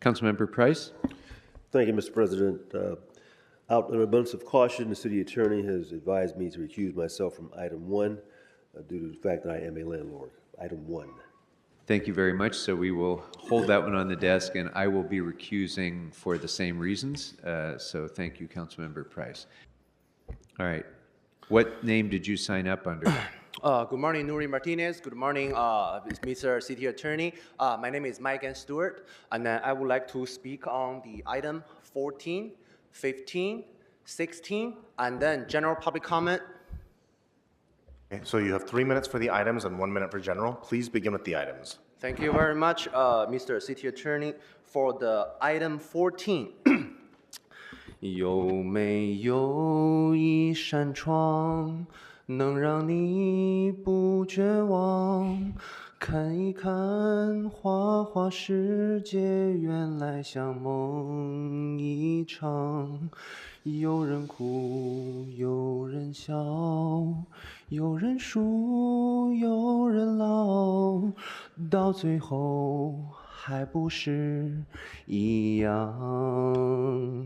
Councilmember Price. Thank you, Mr. President. Out of an abundance of caution, the city attorney has advised me to recuse myself from item 1 due to the fact that I am a landlord. Item 1. Thank you very much. So we will hold that one on the desk, and I will be recusing for the same reasons. So thank you, Councilmember Price. All right. What name did you sign up under? Good morning, Nuri Martinez. Good morning, Mr. City Attorney. My name is Mike Stewart, and I would like to speak on the item 14, 15, 16, and then general public comment. Okay, so you have 3 minutes for the items and 1 minute for general. Please begin with the items. Thank you very much, Mr. City Attorney. For the item 14, 有没有一扇窗能让你不绝望？看一看花花世界，原来像梦一场。有人哭，有人笑，有人输，有人老，到最后还不是一样。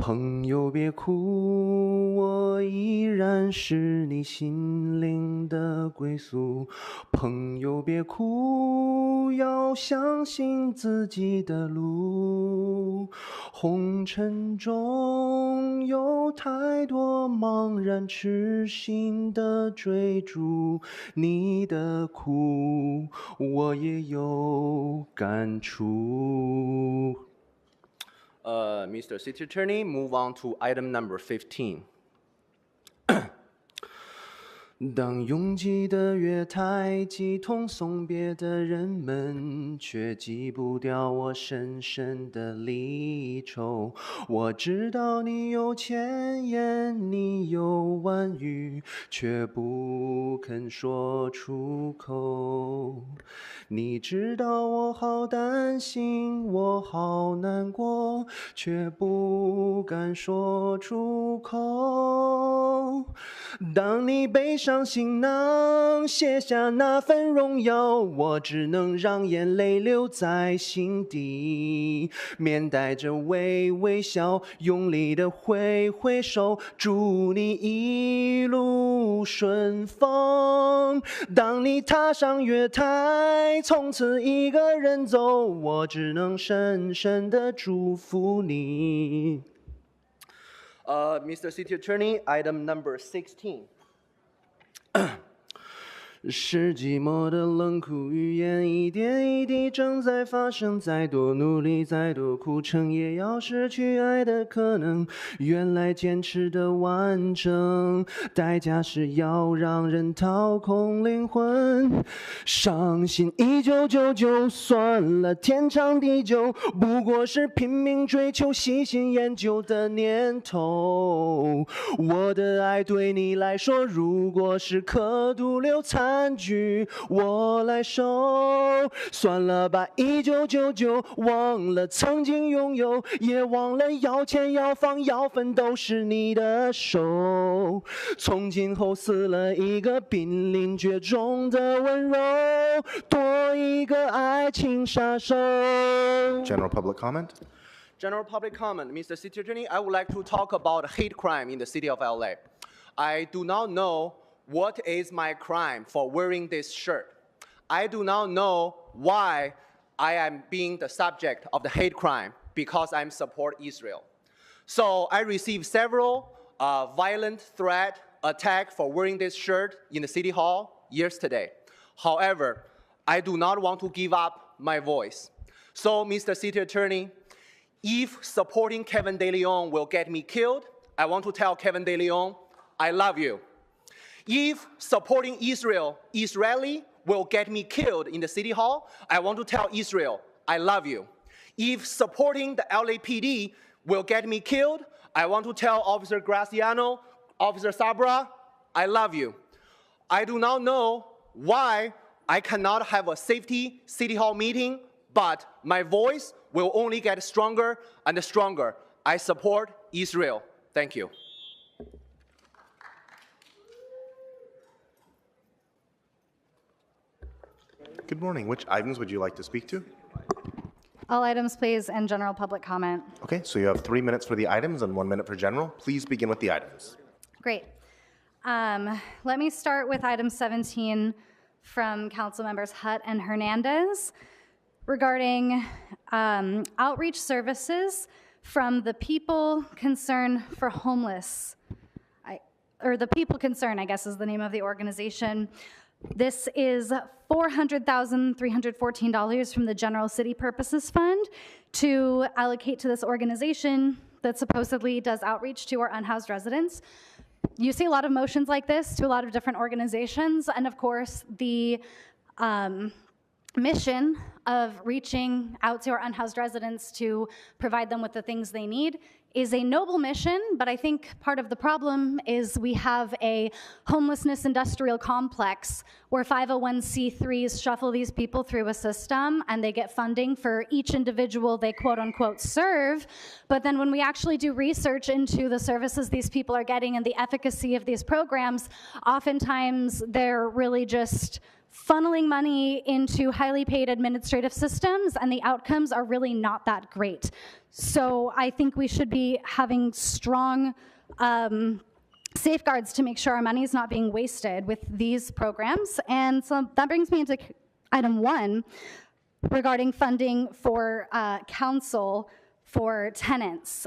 朋友别哭，我依然是你心灵的归宿。朋友别哭，要相信自己的路。红尘中有太多茫然痴心的追逐，你的苦我也有感触。Mr. City Attorney, move on to item number 15. 当拥挤的月台挤痛送别的人们，却挤不掉我深深的离愁。我知道你有千言，你有万语，却不肯说出口。你知道我好担心，我好难过，却不敢说出口。当你背上行囊，卸下那份荣耀，我只能让眼泪留在心底，面带着微笑，用力的挥手，祝你一路顺风。当你踏上月台，从此一个人走，我只能深深的祝福你。Mr. City Attorney, item number 16. 是寂寞的冷酷语言，一点一滴正在发生。再多努力，再多苦撑，也要失去爱的可能。原来坚持的完整，代价是要让人掏空灵魂。伤心1999，算了，天长地久，不过是拼命追求、细心研究的念头。我的爱对你来说，如果是刻度流残句，我来收。算了吧，1999，忘了曾经拥有，也忘了要钱要房要分都是你的手。从今后死了一个濒临绝种的温柔，多一个爱情杀手。General public comment. General public comment. Mr. City Attorney, I would like to talk about hate crime in the city of LA. I do not know what is my crime for wearing this shirt. I do not know why I am being the subject of the hate crime because I support Israel. So I received several violent threat attack for wearing this shirt in the city hall yesterday. However, I do not want to give up my voice. So, Mr. City Attorney, if supporting Kevin De Leon will get me killed, I want to tell Kevin De Leon, I love you. If supporting Israeli will get me killed in the city hall, I want to tell Israel, I love you. If supporting the LAPD will get me killed, I want to tell Officer Graciano, Officer Sabra, I love you. I do not know why I cannot have a safety city hall meeting, but my voice will only get stronger and stronger. I support Israel. Thank you. Good morning. Which items would you like to speak to? All items, please, and general public comment. Okay, so you have 3 minutes for the items and 1 minute for general. Please begin with the items. Great. Let me start with item 17 from Council Members Hutt and Hernandez regarding outreach services from the People Concern for Homeless, or the People Concern, I guess is the name of the organization. This is $400,314 from the General City Purposes Fund to allocate to this organization that supposedly does outreach to our unhoused residents. You see a lot of motions like this to a lot of different organizations, and of course, the mission of reaching out to our unhoused residents to provide them with the things they need is a noble mission, but I think part of the problem is we have a homelessness industrial complex where 501c3s shuffle these people through a system and they get funding for each individual they quote unquote serve. But then when we actually do research into the services these people are getting and the efficacy of these programs, oftentimes they're really just funneling money into highly paid administrative systems, and the outcomes are really not that great. So I think we should be having strong safeguards to make sure our money is not being wasted with these programs. And so that brings me into item 1 regarding funding for counsel for tenants.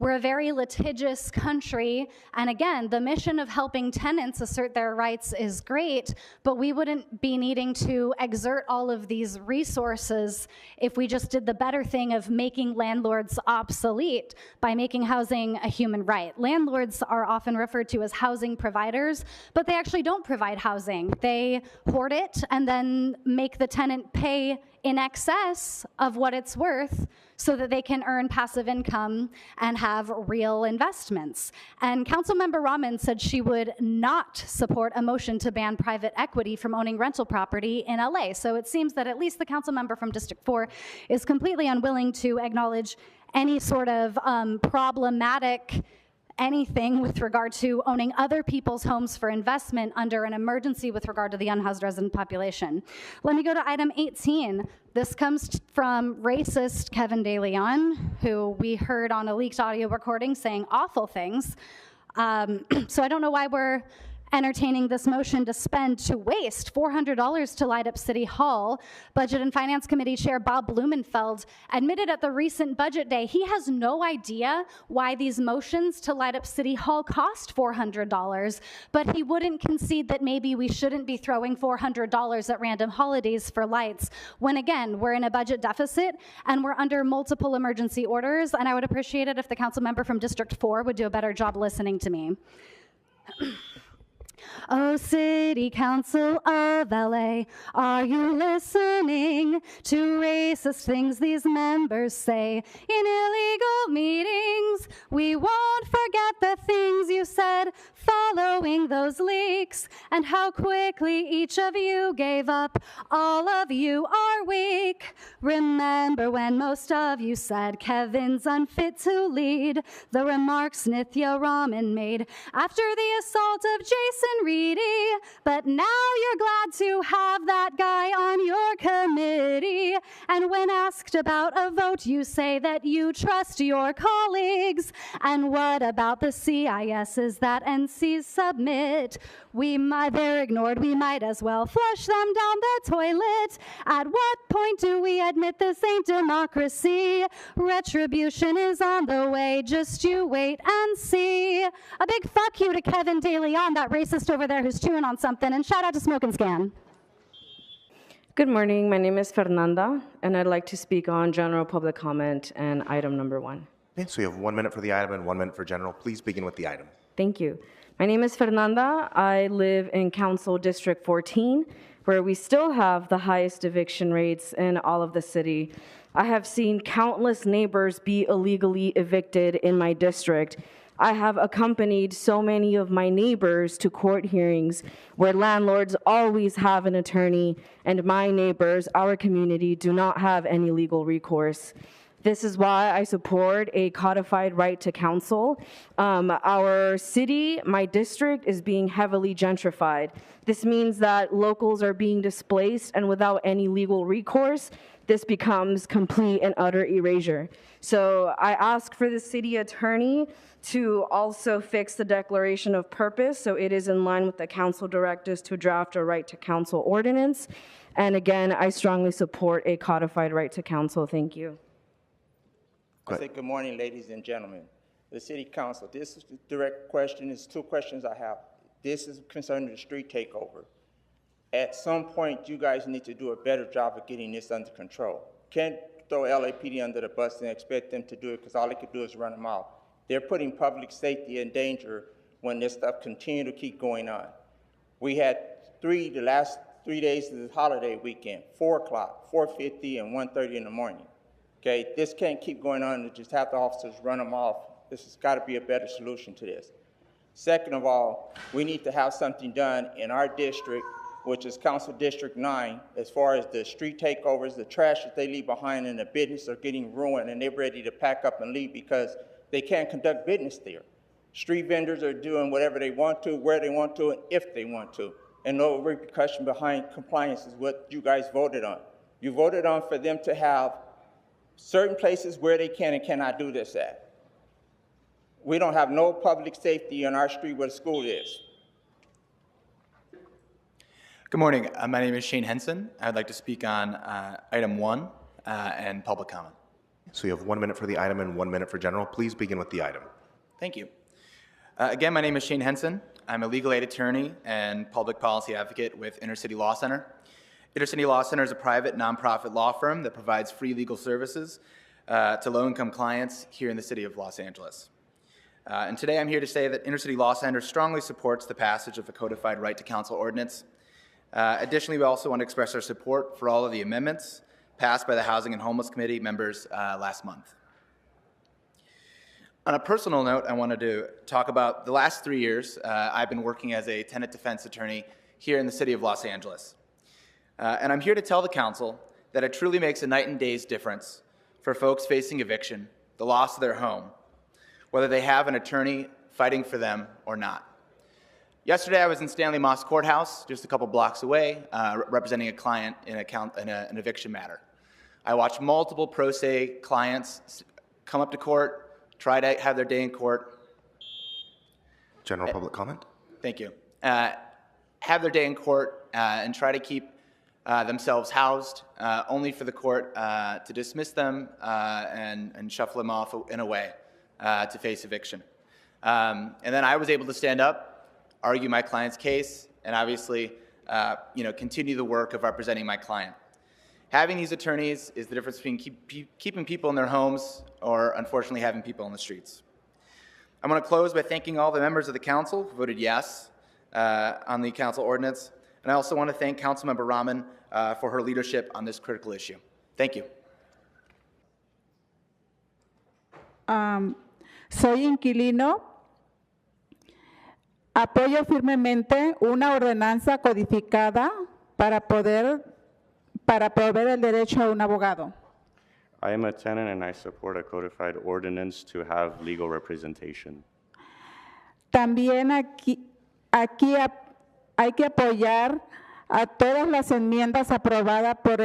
We're a very litigious country, and again, the mission of helping tenants assert their rights is great, but we wouldn't be needing to exert all of these resources if we just did the better thing of making landlords obsolete by making housing a human right. Landlords are often referred to as housing providers, but they actually don't provide housing. They hoard it and then make the tenant pay in excess of what it's worth so that they can earn passive income and have real investments. And Councilmember Rahman said she would not support a motion to ban private equity from owning rental property in LA. So it seems that at least the council member from District 4 is completely unwilling to acknowledge any sort of problematic anything with regard to owning other people's homes for investment under an emergency with regard to the unhoused resident population. Let me go to item 18. This comes from racist Kevin De Leon, who we heard on a leaked audio recording saying awful things. So I don't know why we're entertaining this motion to waste $400 to light up City Hall. Budget and Finance Committee Chair Bob Blumenfeld admitted at the recent budget day he has no idea why these motions to light up City Hall cost $400, but he wouldn't concede that maybe we shouldn't be throwing $400 at random holidays for lights when, again, we're in a budget deficit and we're under multiple emergency orders, and I would appreciate it if the council member from District 4 would do a better job listening to me. Oh, City Council of LA, are you listening to racist things these members say in illegal meetings? We won't forget the things you said following those leaks and how quickly each of you gave up. All of you are weak. Remember when most of you said Kevin's unfit to lead, the remarks Nithya Raman made after the assault of Jason Reedy, but now you're glad to have that guy on your committee. And when asked about a vote, you say that you trust your colleagues. And what about the CISs that NCs submit? They're ignored, we might as well flush them down the toilet. At what point do we admit this ain't democracy? Retribution is on the way, just you wait and see. A big fuck you to Kevin De Leon, that racist over there who's chewing on something, and shout out to Smoke and Scan. Good morning, my name is Fernanda, and I'd like to speak on general public comment and item number 1. Okay, so you have 1 minute for the item and 1 minute for general. Please begin with the item. Thank you. My name is Fernanda. I live in Council District 14, where we still have the highest eviction rates in all of the city. I have seen countless neighbors be illegally evicted in my district. I have accompanied so many of my neighbors to court hearings where landlords always have an attorney, and my neighbors, our community, do not have any legal recourse. This is why I support a codified right to counsel. Our city, my district, is being heavily gentrified. This means that locals are being displaced, and without any legal recourse, this becomes complete and utter erasure. So I ask for the city attorney to also fix the declaration of purpose so it is in line with the council directives to draft a right to counsel ordinance. And again, I strongly support a codified right to counsel. Thank you. I say good morning, ladies and gentlemen. The City Council, this is the direct question. It's two questions I have. This is concerning the street takeover. At some point, you guys need to do a better job of getting this under control. Can't throw LAPD under the bus and expect them to do it because all they could do is run them out. They're putting public safety in danger when this stuff continue to keep going on. We had the last 3 days of the holiday weekend, 4 o'clock, 4:50, and 1:30 in the morning. Okay, this can't keep going on and just have the officers run them off. This has got to be a better solution to this. Second of all, we need to have something done in our district, which is Council District 9, as far as the street takeovers, the trash that they leave behind, and the business are getting ruined, and they're ready to pack up and leave because they can't conduct business there. Street vendors are doing whatever they want to, where they want to, and if they want to. And no repercussion behind compliance is what you guys voted on. You voted on for them to have certain places where they can and cannot do this at. We don't have no public safety on our street where the school is. Good morning. My name is Shane Henson. I'd like to speak on item 1 and public comment. So you have 1 minute for the item and 1 minute for general. Please begin with the item. Thank you. Again, my name is Shane Henson. I'm a legal aid attorney and public policy advocate with Intercity Law Center. Intercity Law Center is a private, nonprofit law firm that provides free legal services to low-income clients here in the city of Los Angeles. And today I'm here to say that Intercity Law Center strongly supports the passage of a codified right to counsel ordinance. Additionally, we also want to express our support for all of the amendments passed by the Housing and Homeless Committee members last month. On a personal note, I wanted to talk about the last 3 years I've been working as a tenant defense attorney here in the city of Los Angeles. And I'm here to tell the council that it truly makes a night and day's difference for folks facing eviction, the loss of their home, whether they have an attorney fighting for them or not. Yesterday, I was in Stanley Moss Courthouse, just a couple blocks away, representing a client in an eviction matter. I watched multiple pro se clients come up to court, try to have their day in court. General public comment. Thank you. Have their day in court and try to keep themselves housed, only for the court to dismiss them and shuffle them off in a way to face eviction. And then I was able to stand up, argue my client's case, and obviously continue the work of representing my client. Having these attorneys is the difference between keeping people in their homes or, unfortunately, having people on the streets. I'm going to close by thanking all the members of the council who voted yes on the council ordinance. And I also want to thank Councilmember Rahman for her leadership on this critical issue. Thank you. Soy inquilino. Apoyo firmemente una ordenanza codificada para proveer el derecho a un abogado. I am a tenant and I support a codified ordinance to have legal representation. También aquí hay que apoyar a todas las enmiendas aprobadas por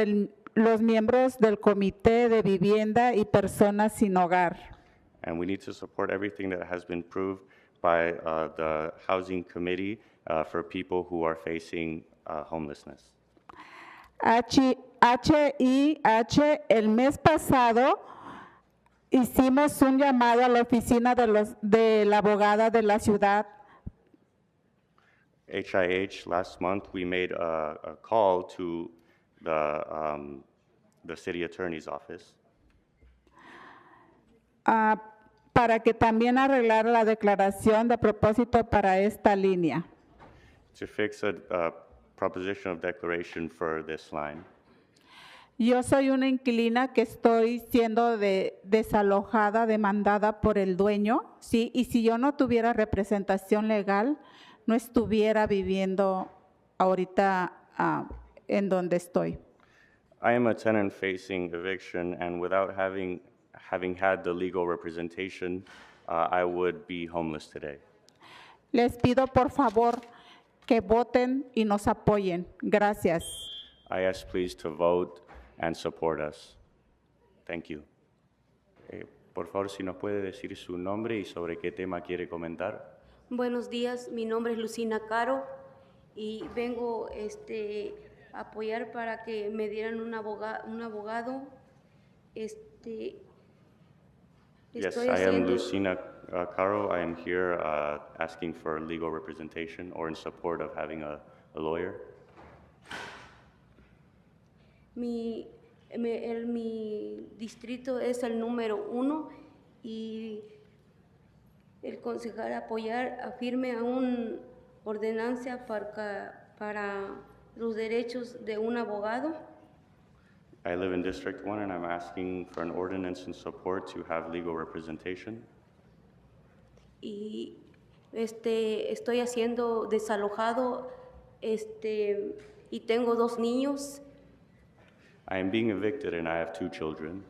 los miembros del Comité de Vivienda y Personas Sin Hogar. And we need to support everything that has been approved by the Housing Committee for people who are facing homelessness. El mes pasado hicimos un llamado a la oficina de la abogada de la ciudad. HIH, last month we made a call to the city attorney's office para que también arreglara la declaración de propósito para esta línea. to fix a proposition of declaration for this line. Yo soy una inquilina que estoy siendo desalojada, demandada por el dueño, ¿sí? Y si yo no tuviera representación legal, no estuviera viviendo ahorita en donde estoy. I am a tenant facing eviction, and without having had the legal representation, I would be homeless today. Les pido por favor que voten y nos apoyen. Gracias. I ask please to vote and support us. Thank you. Por favor, si nos puede decir su nombre y sobre qué tema quiere comentar. Buenos días, mi nombre es Lucina Caro y vengo a apoyar para que me dieran un abogado. Yes, Estoy I am haciendo- Lucina Caro. I am here asking for legal representation or in support of having a lawyer. Mi distrito es el número 1 y el concejal apoyar afirme a una ordenanza para los derechos de un abogado. I live in District 1 and I'm asking for an ordinance in support to have legal representation. Y estoy haciendo desalojado y tengo 2 niños. I am being evicted and I have 2 children.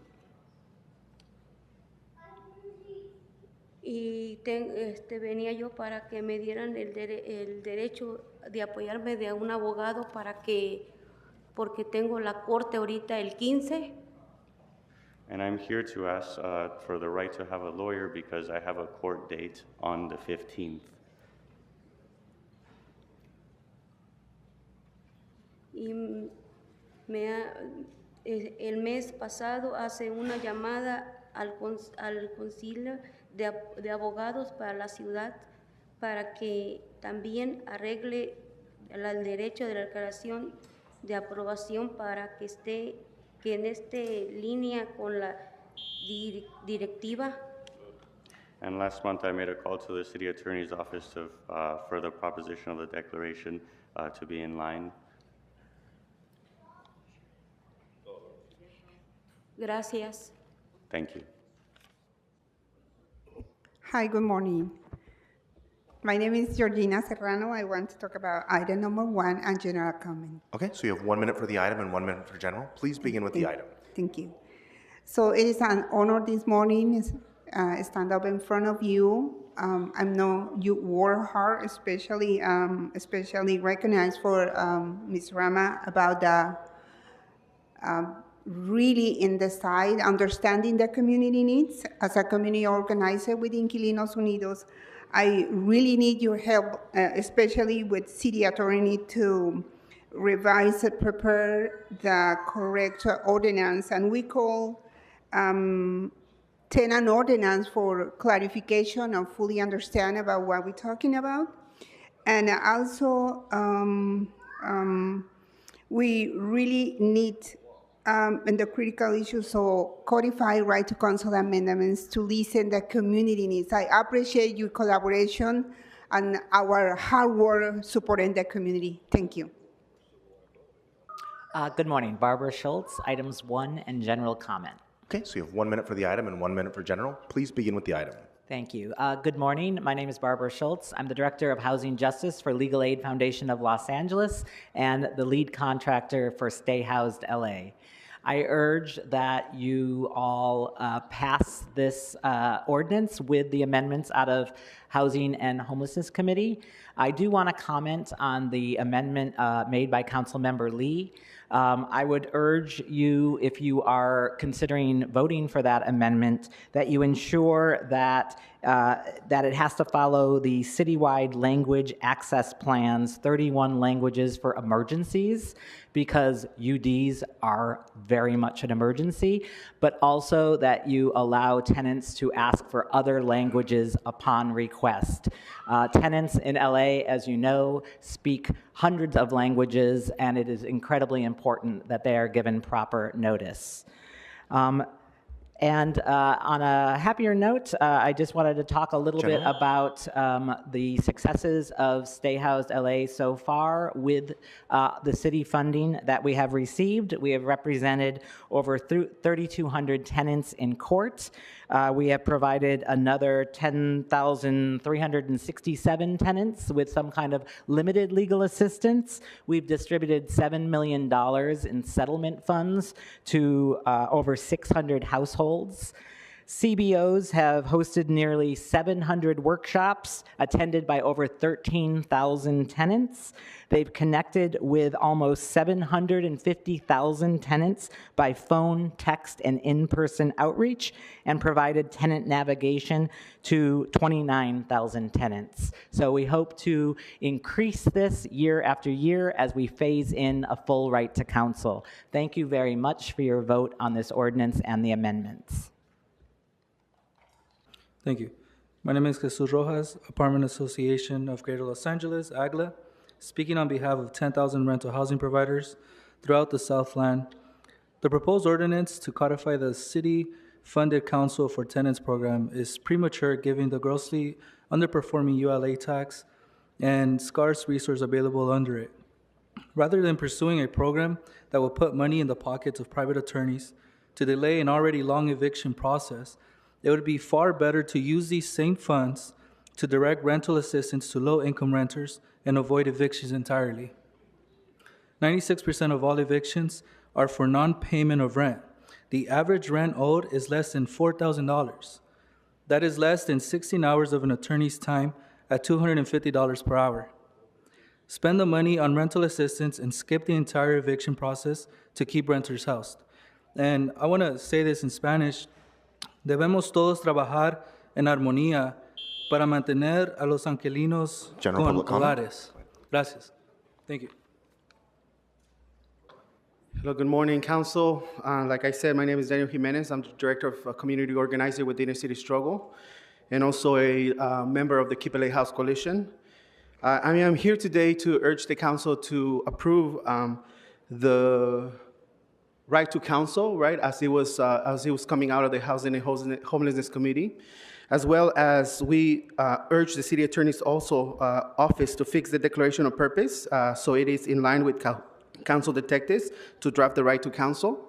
Y venía yo para que me dieran el derecho de apoyarme de un abogado porque tengo la corte ahorita el 15. And I'm here to ask for the right to have a lawyer because I have a court date on the 15th. Y el mes pasado hace una llamada al concilio de abogados para la ciudad para que también arregle el derecho de la declaración de aprobación para que esté línea con la directiva. And last month I made a call to the city attorney's office for the proposition of the declaration to be in line. Gracias. Thank you. Hi, good morning. My name is Georgina Serrano. I want to talk about item number 1 and general comment. Okay, so you have 1 minute for the item and 1 minute for general. Please begin with the item. Thank you. So it is an honor this morning stand up in front of you. I know you work hard, especially recognized for Ms. Rama about the really in the side, understanding the community needs. As a community organizer with Inquilinos Unidos, I really need your help, especially with city attorney to revise and prepare the correct ordinance. And we call tenant ordinance for clarification and fully understand about what we're talking about. And also, we really need and the critical issues, so codify right to counsel amendments to listen the community needs. I appreciate your collaboration and our hard work supporting the community. Thank you. Good morning, Barbara Schultz, items 1 and general comment. Okay, so you have 1 minute for the item and 1 minute for general. Please begin with the item. Thank you. Good morning. My name is Barbara Schultz. I'm the Director of Housing Justice for Legal Aid Foundation of Los Angeles and the lead contractor for Stay Housed LA. I urge that you all pass this ordinance with the amendments out of Housing and Homelessness Committee. I do want to comment on the amendment made by Councilmember Lee. I would urge you, if you are considering voting for that amendment, that you ensure that it has to follow the citywide language access plans, 31 languages for emergencies, because UDs are very much an emergency, but also that you allow tenants to ask for other languages upon request. Tenants in LA, as you know, speak hundreds of languages, and it is incredibly important that they are given proper notice. And on a happier note, I just wanted to talk a little bit about the successes of Stay Housed LA so far with the city funding that we have received. We have represented over 3,200 tenants in court. We have provided another 10,367 tenants with some kind of limited legal assistance. We've distributed $7 million in settlement funds to over 600 households. CBOs have hosted nearly 700 workshops attended by over 13,000 tenants. They've connected with almost 750,000 tenants by phone, text, and in-person outreach, and provided tenant navigation to 29,000 tenants. So we hope to increase this year after year as we phase in a full right to counsel. Thank you very much for your vote on this ordinance and the amendments. Thank you. My name is Jesus Rojas, Apartment Association of Greater Los Angeles, AGLA, speaking on behalf of 10,000 rental housing providers throughout the Southland. The proposed ordinance to codify the city-funded council for tenants program is premature, given the grossly underperforming ULA tax and scarce resource available under it. Rather than pursuing a program that will put money in the pockets of private attorneys to delay an already long eviction process, it would be far better to use these same funds to direct rental assistance to low-income renters and avoid evictions entirely. 96% of all evictions are for non-payment of rent. The average rent owed is less than $4,000. That is less than 16 hours of an attorney's time at $250 per hour. Spend the money on rental assistance and skip the entire eviction process to keep renters housed. And I want to say this in Spanish. Debemos todos trabajar en armonía para mantener a los angelinos con hogares. Gracias. Thank you. Hello, good morning, Council. Like I said, my name is Daniel Jimenez. I'm the Director of Community Organizer with the Inner City Struggle and also a member of the Keep LA House Coalition. I'm here today to urge the Council to approve the right to counsel, right, as it was coming out of the Housing and Homelessness Committee, as well as we urge the City Attorney's office to fix the declaration of purpose so it is in line with council detectives to draft the right to counsel.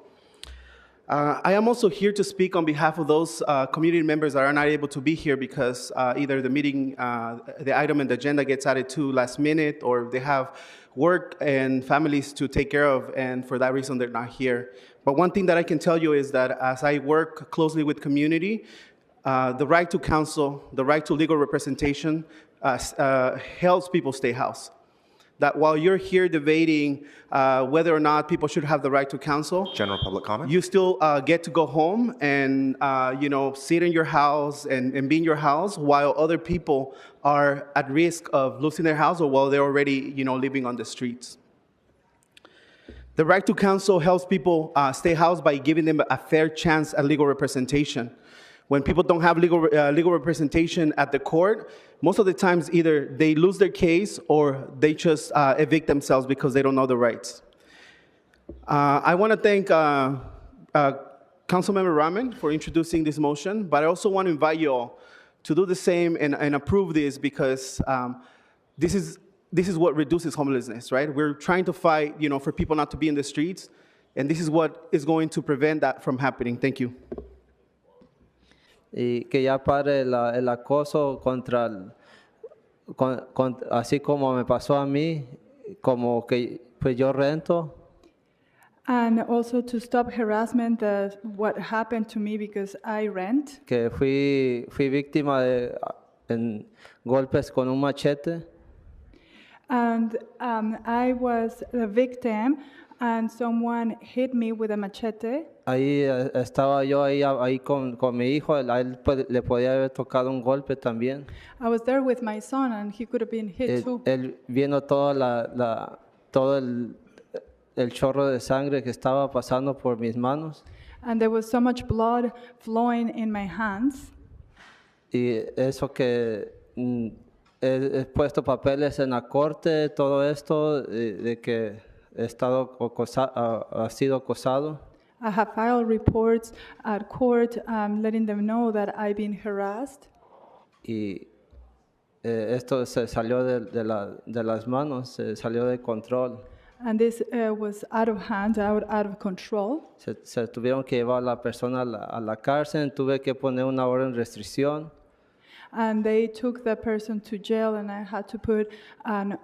I am also here to speak on behalf of those community members that are not able to be here because either the meeting, the item and the agenda gets added to last minute, or they have work and families to take care of, and for that reason they're not here. But one thing that I can tell you is that as I work closely with community, the right to counsel, the right to legal representation helps people stay housed. That while you're here debating whether or not people should have the right to counsel, general public comment, you still get to go home and sit in your house and be in your house while other people are at risk of losing their house or while they're already living on the streets. The right to counsel helps people stay housed by giving them a fair chance at legal representation. When people don't have legal representation at the court, most of the times either they lose their case or they just evict themselves because they don't know the rights. I want to thank Councilmember Rahman for introducing this motion, but I also want to invite you all to do the same and approve this because this is what reduces homelessness, right? We're trying to fight, for people not to be in the streets, and this is what is going to prevent that from happening. Thank you. Y que ya pare el acoso así como me pasó a mí, como que pues yo rento. And also to stop harassment, what happened to me because I rent. Que fui víctima de golpes con un machete. And I was a victim and someone hit me with a machete. Ahí estaba yo ahí con mi hijo, a él le podía haber tocado un golpe también. I was there with my son and he could have been hit too. Él viendo todo el chorro de sangre que estaba pasando por mis manos. And there was so much blood flowing in my hands. Y eso que he puesto papeles en la corte, todo esto de que he sido acosado. I have filed reports at court letting them know that I've been harassed. Y esto se salió de las manos, se salió de control. And this was out of hand, out of control. Se tuvieron que llevar a la persona a la cárcel, tuve que poner una orden de restricción. And they took the person to jail, and I had to put an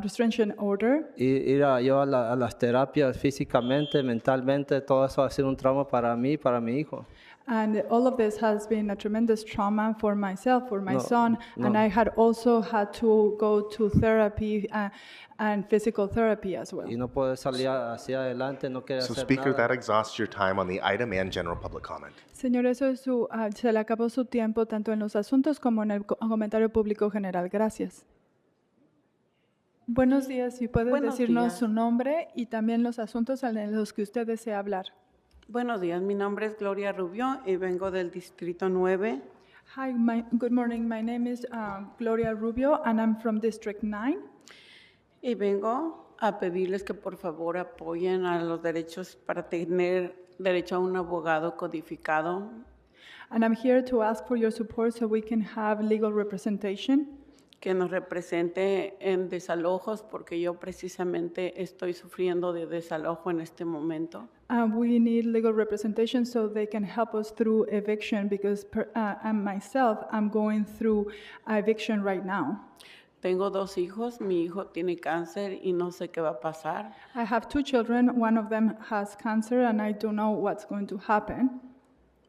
restriction order. Ir yo a las terapias físicamente, mentalmente, todo eso ha sido un trauma para mí y para mi hijo. And all of this has been a tremendous trauma for myself, for my No, son, and no. I had also had to go to therapy and physical therapy as well. Y no puede salir hacia adelante, no quiere So hacer Speaker, nada. that exhausts your time on the item and general public comment. Señor, eso es se le acabó su tiempo tanto en los asuntos como en el comentario público general. Gracias. Buenos días, si puede Buenos decirnos días. su nombre y también los asuntos en los que usted desea hablar. Buenos días, mi nombre es Gloria Rubio y vengo del Distrito 9. Hi, good morning. My name is Gloria Rubio and I'm from District 9. Y vengo a pedirles que por favor apoyen a los derechos para tener derecho a un abogado codificado. And I'm here to ask for your support so we can have legal representation. Que nos represente en desalojos porque yo precisamente estoy sufriendo de desalojo en este momento. We need legal representation so they can help us through eviction because myself, I'm going through eviction right now. Tengo 2 hijos, mi hijo tiene cáncer y no sé qué va a pasar. I have 2 children, one of them has cancer and I don't know what's going to happen.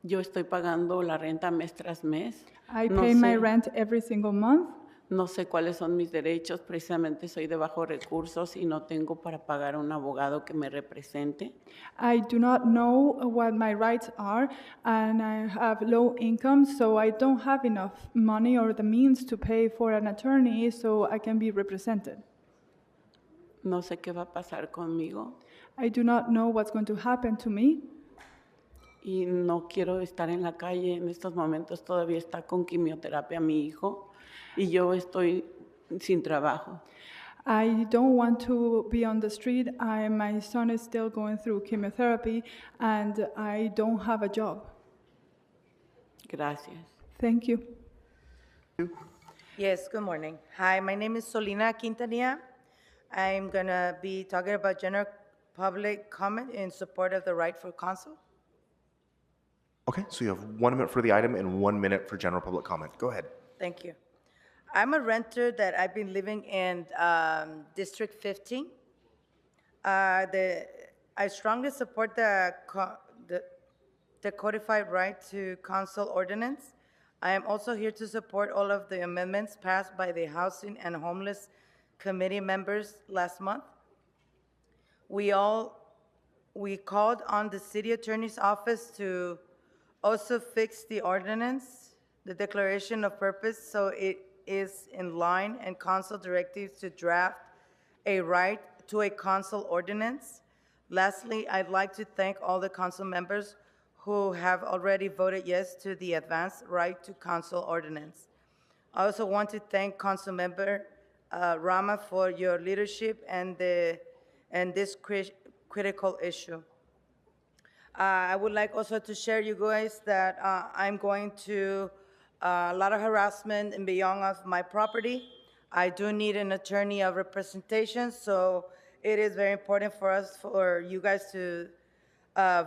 Yo estoy pagando la renta mes tras mes. I pay my rent every single month. No sé cuáles son mis derechos, precisamente soy de bajos recursos y no tengo para pagar a un abogado que me represente. I do not know what my rights are and I have low income, so I don't have enough money or the means to pay for an attorney so I can be represented. No sé qué va a pasar conmigo. I do not know what's going to happen to me. Y no quiero estar en la calle. En estos momentos todavía está con quimioterapia mi hijo. Y yo estoy sin trabajo. I don't want to be on the street. My son is still going through chemotherapy and I don't have a job. Gracias. Thank you. Yes, good morning. Hi, my name is Solina Quintanilla. I'm going to be talking about general public comment in support of the right for counsel. Okay, so you have 1 minute for the item and 1 minute for general public comment. Go ahead. Thank you. I'm a renter that I've been living in District 15. I strongly support the codified right to counsel ordinance. I am also here to support all of the amendments passed by the Housing and Homeless Committee members last month. We called on the City Attorney's Office to also fix the ordinance, the declaration of purpose, so it is in line and council directives to draft a right to a council ordinance. Lastly, I'd like to thank all the council members who have already voted yes to the advanced right to council ordinance. I also want to thank Council Member Rama for your leadership and this critical issue. I would like also to share you guys that I'm going to a lot of harassment and beyond of my property. I do need an attorney of representation, so it is very important for you guys to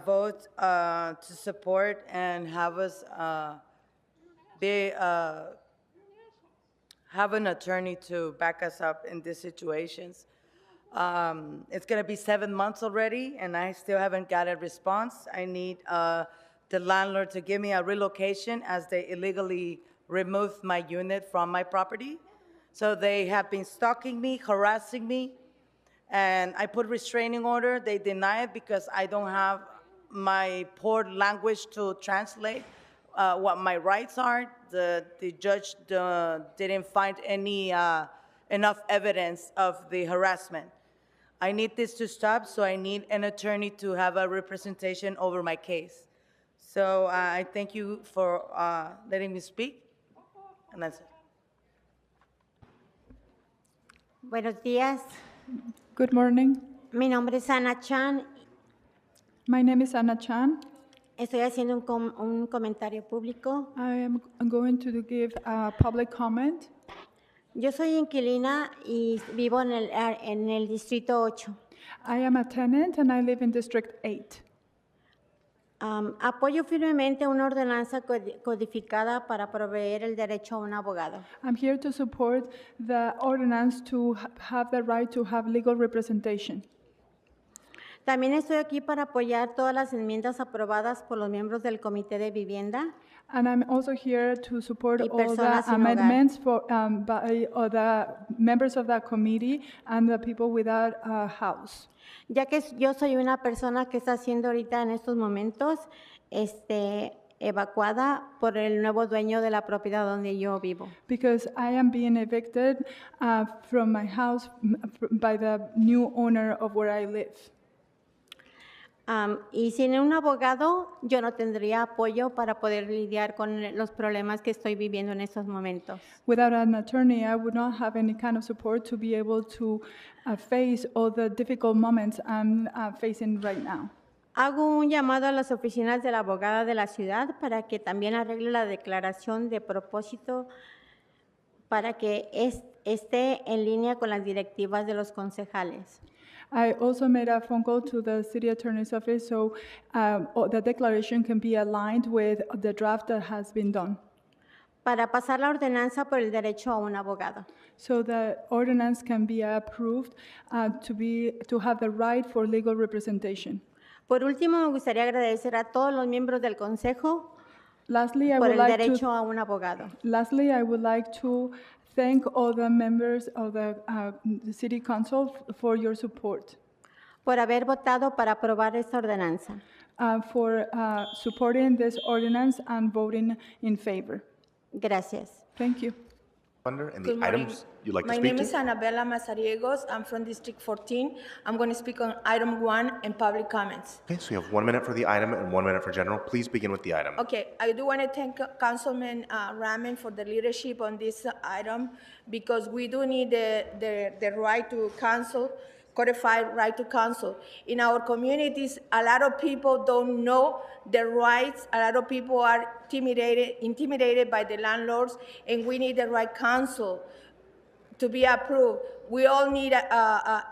vote to support and have us have an attorney to back us up in these situations. It's going to be 7 months already, and I still haven't got a response. I need the landlord to give me a relocation as they illegally removed my unit from my property. So they have been stalking me, harassing me, and I put restraining order. They deny it because I don't have my poor language to translate what my rights are. The judge didn't find any enough evidence of the harassment. I need this to stop, so I need an attorney to have a representation over my case. So I thank you for letting me speak, and that's it. Buenos días. Good morning. Mi nombre es Ana Chan. My name is Anna Chan. Estoy haciendo un comentario público. I'm going to give a public comment. Yo soy inquilina y vivo en el Distrito 8. I am a tenant and I live in District 8. Apoyo firmemente una ordenanza codificada para proveer el derecho a un abogado. I'm here to support the ordinance to have the right to have legal representation. También estoy aquí para apoyar todas las enmiendas aprobadas por los miembros del Comité de Vivienda And I'm also here to support y all the personas sin hogar. amendments by all the members of that committee and the people without a house. Ya que yo soy una persona que está siendo ahorita en estos momentos evacuada por el nuevo dueño de la propiedad donde yo vivo. Because I am being evicted from my house by the new owner of where I live. Y sin un abogado, yo no tendría apoyo para poder lidiar con los problemas que estoy viviendo en estos momentos. Without an attorney, I would not have any kind of support to be able to face all the difficult moments I'm facing right now. Hago un llamado a las oficinas de la abogada de la ciudad para que también arregle la declaración de propósito para que esté en línea con las directivas de los concejales. I also made a phone call to the city attorney's office so the declaration can be aligned with the draft that has been done. Para pasar la ordenanza por el derecho a un abogado. So the ordinance can be approved to have the right for legal representation. Por último, me gustaría agradecer a todos los miembros del consejo Lastly, por el derecho a un abogado. Lastly, I would like to thank all the members of the City Council for your support. Por haber votado para aprobar esta ordenanza. For supporting this ordinance and voting in favor. Gracias. Thank you. And Good the morning. items you'd like to My speak name to? is Anabella Mazariegos. I'm from District 14. I'm going to speak on item 1 and public comments. Okay, so you have 1 minute for the item and 1 minute for general. Please begin with the item. Okay, I do want to thank Councilman Raman for the leadership on this item because we do need the right to counsel, codified right to counsel. In our communities, a lot of people don't know their rights. A lot of people are intimidated by the landlords, and we need the right counsel to be approved. We all need,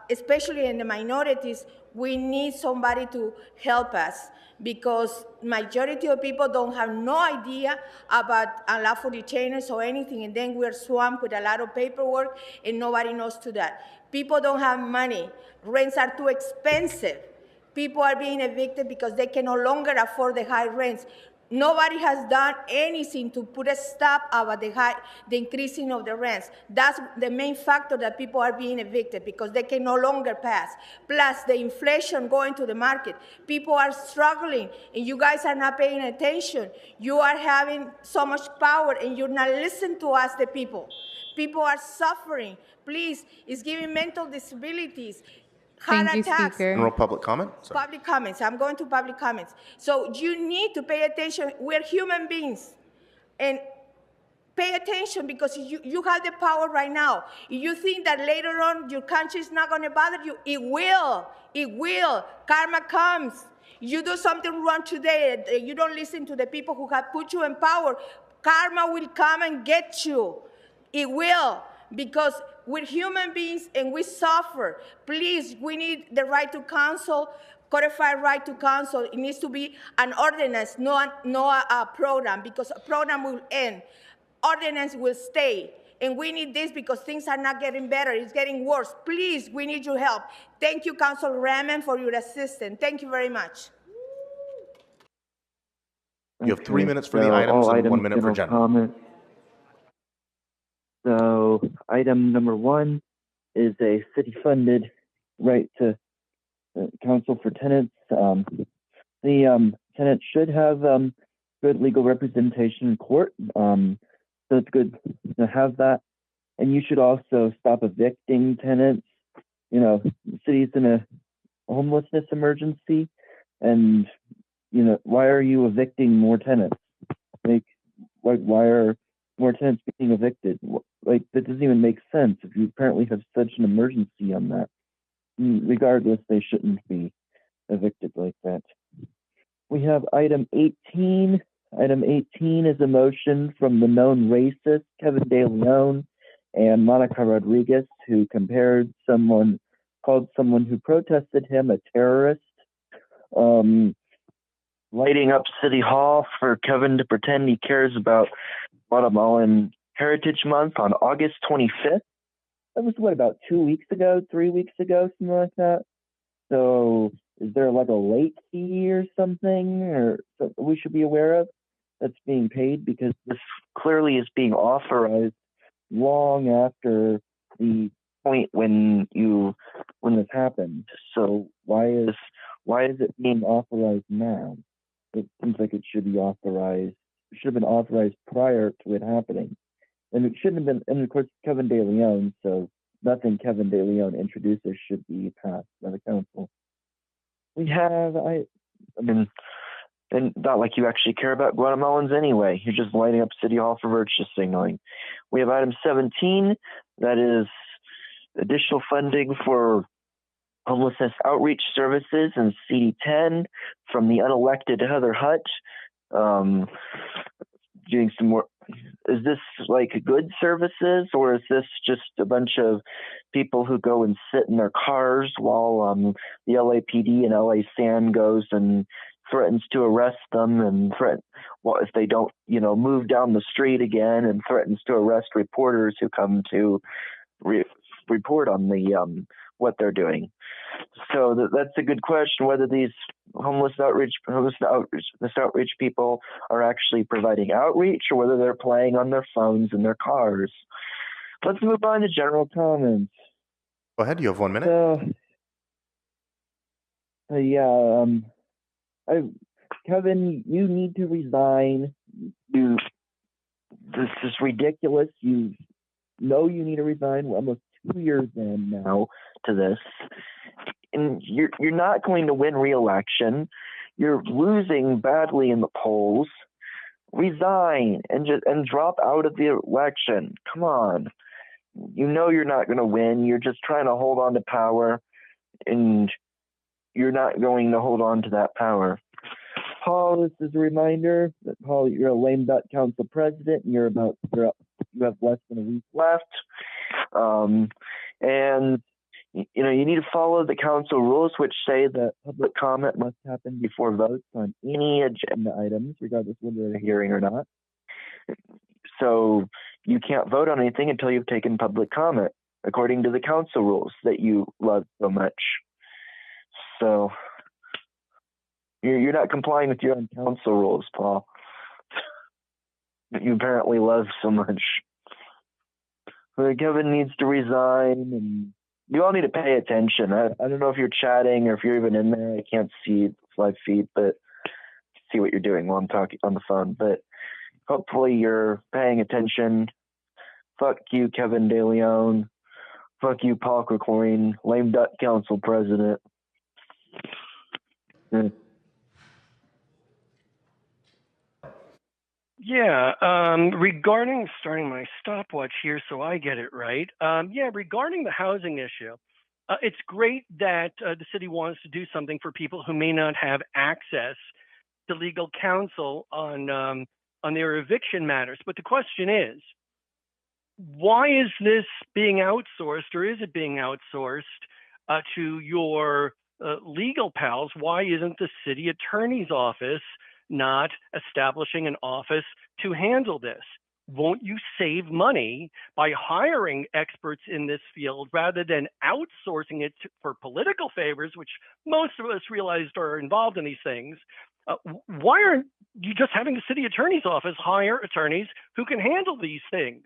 especially in the minorities, we need somebody to help us because majority of people don't have no idea about unlawful detainers or anything, and then we're swamped with a lot of paperwork and nobody knows to that. People don't have money. Rents are too expensive. People are being evicted because they can no longer afford the high rents. Nobody has done anything to put a stop about the increasing of the rents. That's the main factor that people are being evicted because they can no longer pass. Plus the inflation going to the market. People are struggling and you guys are not paying attention. You are having so much power and you're not listening to us, the people. People are suffering. Please, it's giving mental disabilities. Heart attacks. General public comment? Sorry. Public comments. I'm going to public comments. So you need to pay attention. We're human beings. And pay attention because you have the power right now. If you think that later on your country is not going to bother you, it will. It will. Karma comes. You do something wrong today, you don't listen to the people who have put you in power, karma will come and get you. It will. Because we're human beings and we suffer. Please, we need the right to counsel, codified right to counsel. It needs to be an ordinance, not a program, because a program will end. Ordinance will stay. And we need this because things are not getting better. It's getting worse. Please, we need your help. Thank you, Councilor Raman, for your assistance. Thank you very much. You have 3 minutes for the items and 1 minute for general. Comment. So item number 1 is a city-funded right to counsel for tenants. The tenant should have good legal representation in court, so it's good to have that. And you should also stop evicting tenants. You know, the city's in a homelessness emergency, and you know, why are you evicting more tenants? Like why are more tenants being evicted? Like, that doesn't even make sense if you apparently have such an emergency on that. Regardless, they shouldn't be evicted like that. We have item 18. Item 18 is a motion from the known racist Kevin De Leon and Monica Rodriguez, who called someone who protested him a terrorist, lighting up City Hall for Kevin to pretend he cares about Guatemalan Heritage Month on August 25th. That was, about 2 weeks ago, 3 weeks ago, something like that? So Is there like a late fee or something, or something we should be aware of that's being paid? Because this clearly is being authorized long after the point when this happened. So why is it being authorized now? It seems like it should be authorized. It should have been authorized prior to it happening, and it shouldn't have been. And of course, Kevin De Leon. So nothing Kevin De Leon introduces should be passed by the council. We have, I mean, and not like you actually care about Guatemalans anyway. You're just lighting up City Hall for virtue signaling. We have item 17, that is additional funding for homelessness outreach services in CD10 from the unelected Heather Hutt. Doing some more. Is this like good services, or is this just a bunch of people who go and sit in their cars while the LAPD and LA SAN goes and threatens to arrest them and if they don't, move down the street again, and threatens to arrest reporters who come to report on the what they're doing? So that's a good question, whether these homeless outreach people are actually providing outreach, or whether they're playing on their phones in their cars. Let's move on to general comments. Go ahead, you have 1 minute. Kevin, you need to resign. This is ridiculous. You need to resign. We're almost 2 years in now to this, and you're not going to win re-election. You're losing badly in the polls. Resign and drop out of the election. Come on. You're not going to win. You're just trying to hold on to power, and you're not going to hold on to that power. Paul, this is a reminder that, Paul, you're a lame duck council president, and you have less than a week left. And you need to follow the council rules, which say that public comment must happen before votes on any agenda items, regardless of whether they're a hearing or not. So you can't vote on anything until you've taken public comment, according to the council rules that you love so much. So you're not complying with your own council rules, Paul, that you apparently love so much. Kevin needs to resign, and you all need to pay attention. I don't know if you're chatting or if you're even in there. I can't see the live feed, but see what you're doing while I'm talking on the phone. But hopefully you're paying attention. Fuck you, Kevin De Leon. Fuck you, Paul Krikorian, lame duck council president. Yeah, regarding starting my stopwatch here so I get it right. Regarding the housing issue, it's great that the city wants to do something for people who may not have access to legal counsel on their eviction matters. But the question is, why is this being outsourced, or is it being outsourced to your legal pals? Why isn't the city attorney's office not establishing an office to handle this? Won't you save money by hiring experts in this field rather than outsourcing it for political favors, which most of us realized are involved in these things? Why aren't you just having the city attorney's office hire attorneys who can handle these things?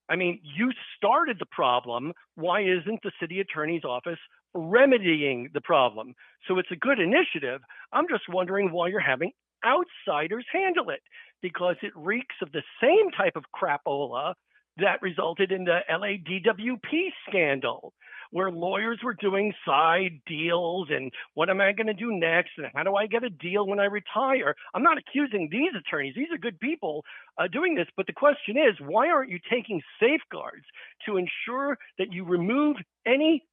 I mean, you started the problem. Why isn't the city attorney's office remedying the problem? So it's a good initiative. I'm just wondering why you're having outsiders handle it, because it reeks of the same type of crapola that resulted in the LA DWP scandal, where lawyers were doing side deals and what am I going to do next and how do I get a deal when I retire? I'm not accusing these attorneys. These are good people doing this. But the question is, why aren't you taking safeguards to ensure that you remove any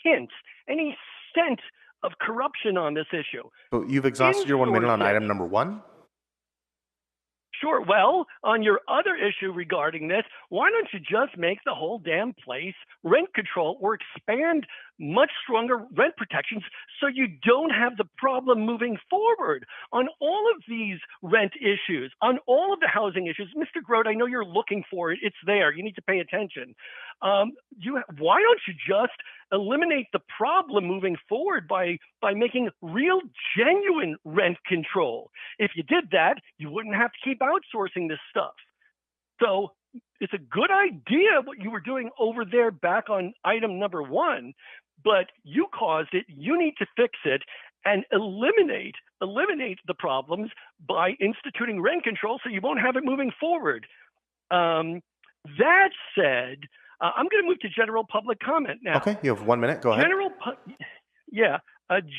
hint, any scent of corruption on this issue? So you've exhausted your 1 minute on item number 1? Sure. Well, on your other issue regarding this, why don't you just make the whole damn place rent control or expand much stronger rent protections so you don't have the problem moving forward on all of these rent issues, on all of the housing issues. Mr. Grote, I know you're looking for it. It's there. You need to pay attention. Why don't you just eliminate the problem moving forward by making real, genuine rent control? If you did that, you wouldn't have to keep outsourcing this stuff. So it's a good idea what you were doing over there back on item number 1, but you caused it. You need to fix it and eliminate the problems by instituting rent control so you won't have it moving forward. That said, I'm going to move to general public comment now. Okay, you have 1 minute. Go ahead.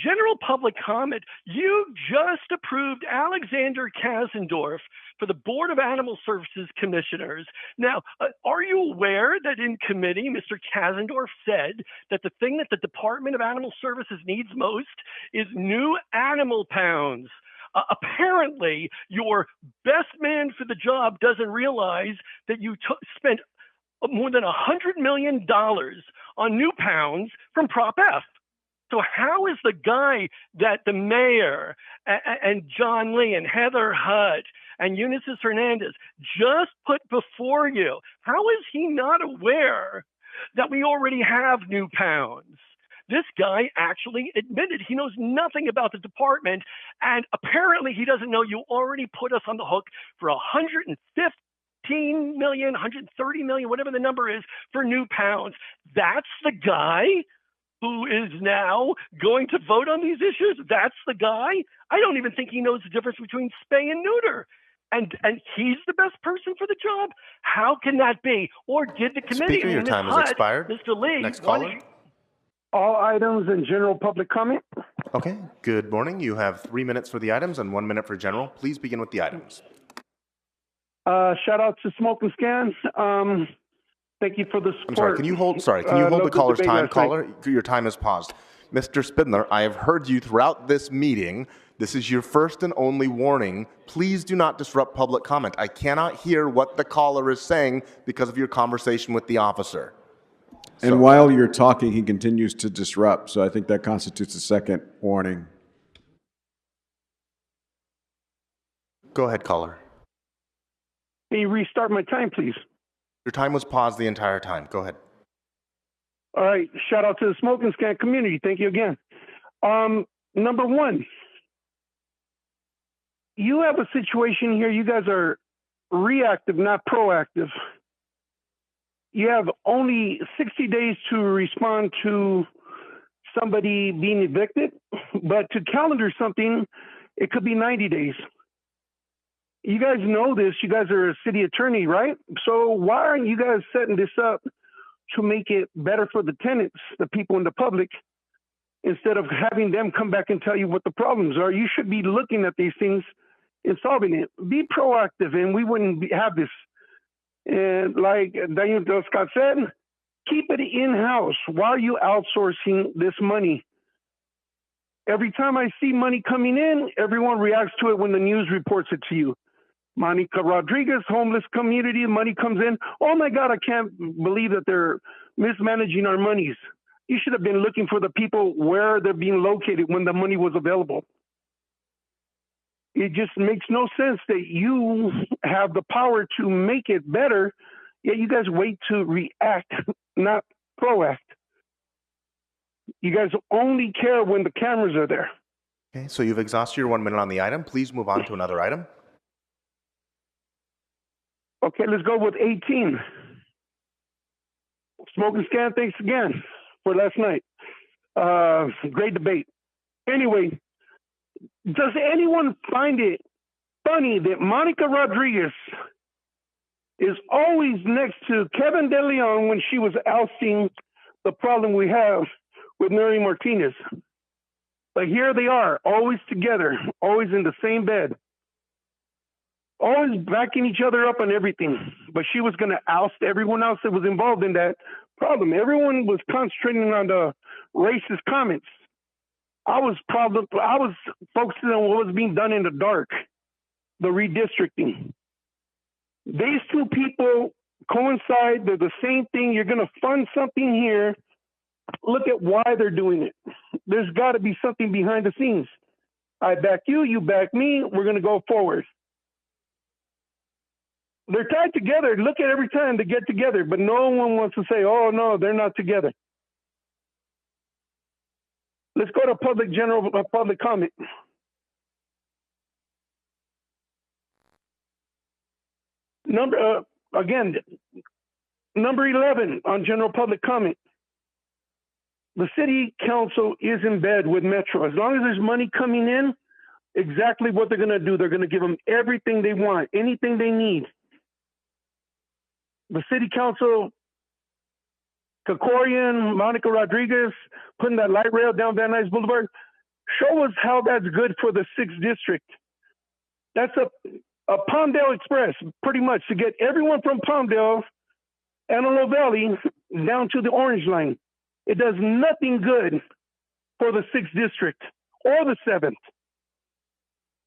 General public comment. You just approved Alexander Kasendorf for the Board of Animal Services Commissioners. Now, are you aware that in committee, Mr. Kasendorf said that the thing that the Department of Animal Services needs most is new animal pounds? Apparently, your best man for the job doesn't realize that you spent more than $100 million on new pounds from Prop F. So how is the guy that the mayor and John Lee and Heather Hutt and Eunices Hernandez just put before you, how is he not aware that we already have new pounds? This guy actually admitted he knows nothing about the department, and apparently he doesn't know you already put us on the hook for $115 million, $130 million, whatever the number is, for new pounds. That's the guy who is now going to vote on these issues? That's the guy? I don't even think he knows the difference between spay and neuter. And he's the best person for the job? How can that be? Or did the committee? Speaker, your time has expired. Mr. Lee. Next caller. All items in general public comment. Okay, good morning. You have 3 minutes for the items and 1 minute for general. Please begin with the items. Shout out to Smoke and Scan. Thank you for the support. I'm sorry, can you hold the caller's time? Caller, your time is paused. Mr. Spindler, I have heard you throughout this meeting. This is your first and only warning. Please do not disrupt public comment. I cannot hear what the caller is saying because of your conversation with the officer. And while you're talking, he continues to disrupt, so I think that constitutes a second warning. Go ahead, caller. Can you restart my time, please? Your time was paused the entire time. Go ahead. All right. Shout out to the Smoke and Scan community. Thank you again. Number 1, you have a situation here. You guys are reactive, not proactive. You have only 60 days to respond to somebody being evicted, but to calendar something, it could be 90 days. You guys know this. You guys are a city attorney, right? So why aren't you guys setting this up to make it better for the tenants, the people in the public, instead of having them come back and tell you what the problems are? You should be looking at these things and solving it. Be proactive, and we wouldn't have this. And like Daniel Del Scott said, keep it in-house. Why are you outsourcing this money? Every time I see money coming in, everyone reacts to it when the news reports it to you. Monica Rodriguez, homeless community, money comes in. Oh my God, I can't believe that they're mismanaging our monies. You should have been looking for the people where they're being located when the money was available. It just makes no sense that you have the power to make it better, yet you guys wait to react, not proact. You guys only care when the cameras are there. Okay, so you've exhausted your 1 minute on the item. Please move on to another item. Okay, let's go with 18. Smoke and Scan, thanks again for last night. Great debate. Anyway, does anyone find it funny that Monica Rodriguez is always next to Kevin De Leon when she was ousting the problem we have with Mary Martinez? But here they are, always together, always in the same bed, always backing each other up on everything. But she was going to oust everyone else that was involved in that problem. Everyone was concentrating on the racist comments. I was focusing on what was being done in the dark, the redistricting. These two people coincide. They're the same thing. You're going to fund something here look at why they're doing it. There's got to be something behind the scenes. I back you, you back me, we're going to go forward. They're tied together. Look at every time they get together, but no one wants to say, oh, no, they're not together. Let's go to public comment. Number 11 on general public comment. The city council is in bed with Metro. As long as there's money coming in, exactly what they're going to do. They're going to give them everything they want, anything they need. The city council, Kokorian, Monica Rodriguez, putting that light rail down Van Nuys Boulevard, show us how that's good for the 6th district. That's a Palmdale Express, pretty much, to get everyone from Palmdale, Antelope Valley, down to the Orange Line. It does nothing good for the 6th district or the 7th.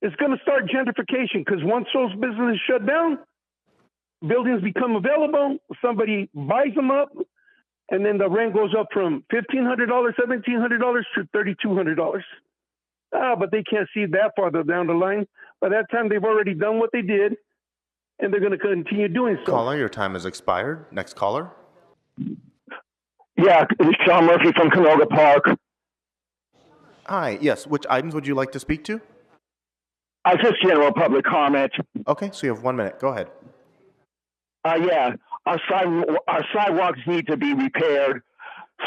It's going to start gentrification because once those businesses shut down, buildings become available, somebody buys them up, and then the rent goes up from $1,500, $1,700 to $3,200. But they can't see that farther down the line. By that time, they've already done what they did, and they're going to continue doing so. Caller, your time has expired. Next caller. Yeah, it's Sean Murphy from Canoga Park. Hi, yes. Which items would you like to speak to? Just general public comment. Okay, so you have 1 minute. Go ahead. Yeah, our sidewalks need to be repaired.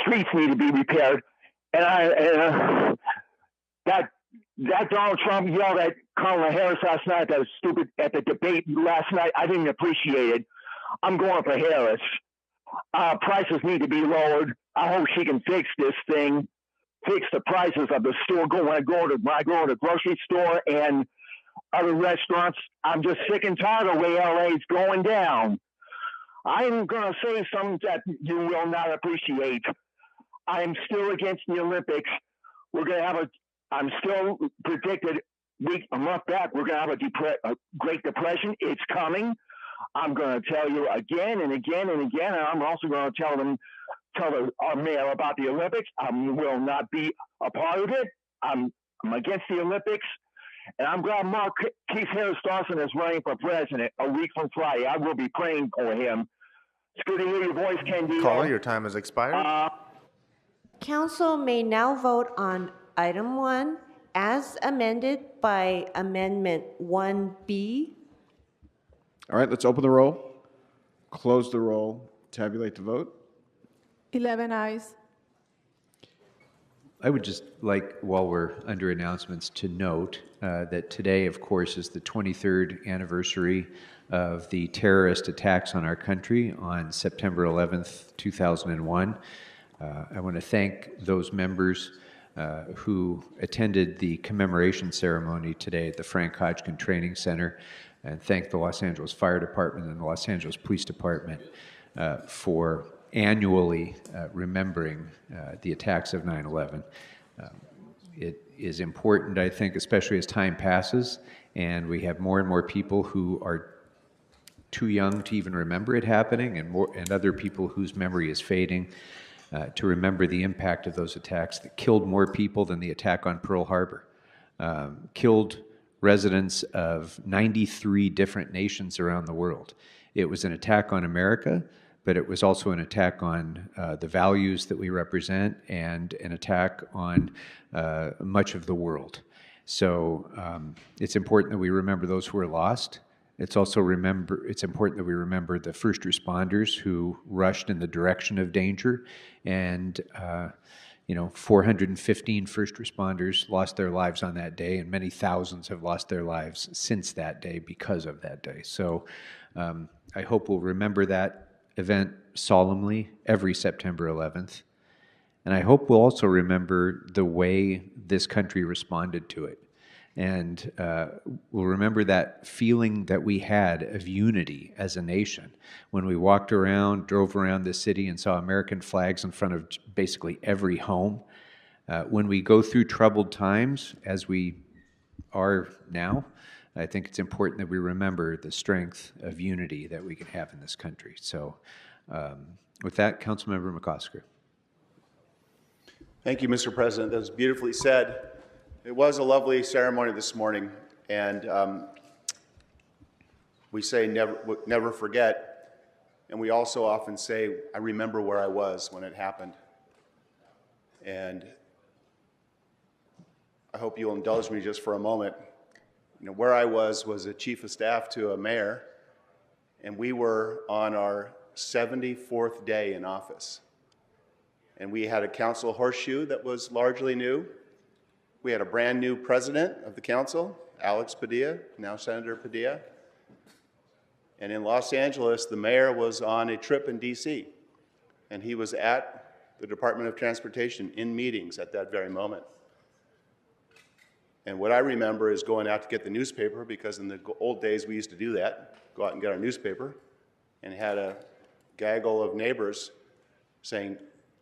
Streets need to be repaired. And that Donald Trump yelled at Kamala Harris last night, at the debate last night, I didn't appreciate it. I'm going for Harris. Prices need to be lowered. I hope she can fix this thing, fix the prices of the store. When I go to the grocery store and other restaurants, I'm just sick and tired of the way LA is going down. I'm going to say something that you will not appreciate. I'm still against the Olympics. I'm still predicted a month back, we're going to have a Great Depression. It's coming. I'm going to tell you again and again and again, and I'm also going to tell our mayor about the Olympics. I will not be a part of it. I'm against the Olympics. And I'm glad Mark Keith Harris Dawson is running for president a week from Friday. I will be praying for him. It's good to hear your voice, Candido. Caller, your time has expired. Council may now vote on item 1 as amended by Amendment 1B. All right, let's open the roll, close the roll, tabulate the vote. 11 ayes. I would just like, while we're under announcements, to note that today, of course, is the 23rd anniversary of the terrorist attacks on our country on September 11th, 2001. I want to thank those members who attended the commemoration ceremony today at the Frank Hodgkin Training Center, and thank the Los Angeles Fire Department and the Los Angeles Police Department for annually remembering the attacks of 9/11. It is important, I think, especially as time passes and we have more and more people who are too young to even remember it happening, and other people whose memory is fading, to remember the impact of those attacks that killed more people than the attack on Pearl Harbor, killed residents of 93 different nations around the world. It was an attack on America, but it was also an attack on the values that we represent and an attack on much of the world. So it's important that we remember those who were lost. It's also important that we remember the first responders who rushed in the direction of danger, and 415 first responders lost their lives on that day, and many thousands have lost their lives since that day because of that day. So I hope we'll remember that event solemnly every September 11th. And I hope we'll also remember the way this country responded to it. And we'll remember that feeling that we had of unity as a nation when we walked around, drove around the city and saw American flags in front of basically every home. When we go through troubled times, as we are now, I think it's important that we remember the strength of unity that we can have in this country. So with that, Councilmember McOsker. Thank you, Mr. President. That was beautifully said. It was a lovely ceremony this morning, and we say never forget, and we also often say, I remember where I was when it happened. And I hope you'll indulge me just for a moment. You know, where I was a chief of staff to a mayor, and we were on our 74th day in office. And we had a council horseshoe that was largely new. We had a brand new president of the council, Alex Padilla, now Senator Padilla. And in Los Angeles, the mayor was on a trip in DC, and he was at the Department of Transportation in meetings at that very moment. And what I remember is going out to get the newspaper, because in the old days we used to do that, go out and get our newspaper, and had a gaggle of neighbors saying,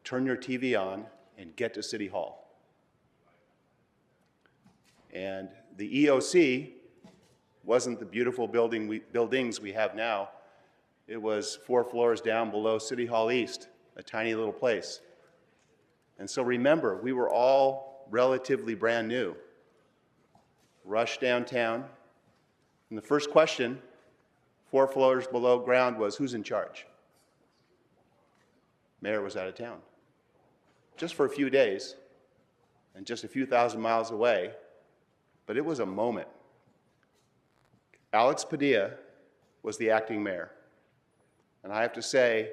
turn your TV on and get to City Hall. And the EOC wasn't the beautiful buildings we have now. It was 4 floors down below City Hall East, a tiny little place. And so remember, we were all relatively brand new. Rushed downtown, and the first question, 4 floors below ground, was who's in charge? Mayor was out of town. Just for a few days, and just a few thousand miles away, but it was a moment. Alex Padilla was the acting mayor. And I have to say,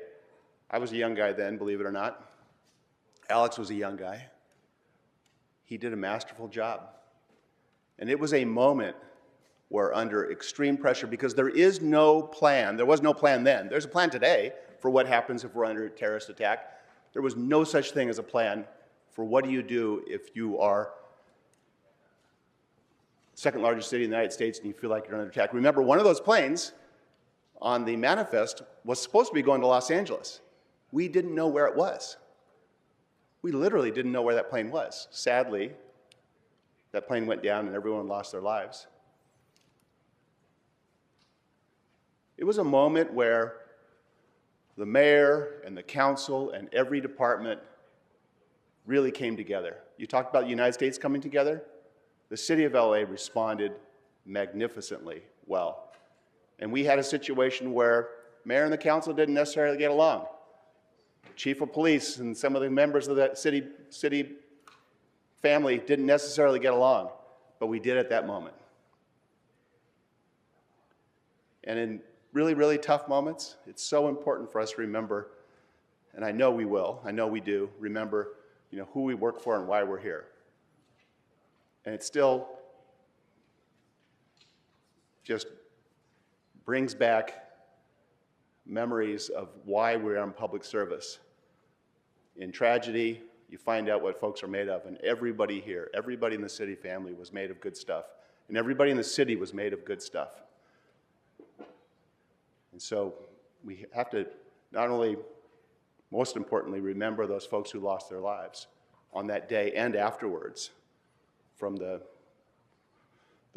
I was a young guy then, believe it or not. Alex was a young guy. He did a masterful job. And it was a moment where, under extreme pressure, because there is no plan, there was no plan then, there's a plan today for what happens if we're under a terrorist attack. There was no such thing as a plan for what do you do if you are second largest city in the United States and you feel like you're under attack. Remember, one of those planes on the manifest was supposed to be going to Los Angeles. We didn't know where it was. We literally didn't know where that plane was. Sadly, that plane went down and everyone lost their lives. It was a moment where the mayor and the council and every department really came together. You talked about the United States coming together. The city of LA responded magnificently well. And we had a situation where mayor and the council didn't necessarily get along. Chief of police and some of the members of that city family didn't necessarily get along, but we did at that moment. And in really, really tough moments, it's so important for us to remember, and I know we will, I know we do, remember, you know, who we work for and why we're here. And it still just brings back memories of why we're on public service. In tragedy, you find out what folks are made of, and everybody here, everybody in the city family was made of good stuff, and everybody in the city was made of good stuff. And so we have to not only, most importantly, remember those folks who lost their lives on that day and afterwards from the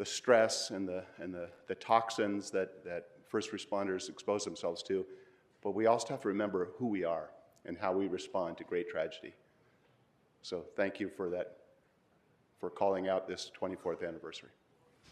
stress and the toxins that first responders expose themselves to, but we also have to remember who we are and how we respond to great tragedy. So thank you for that, for calling out this 24th anniversary.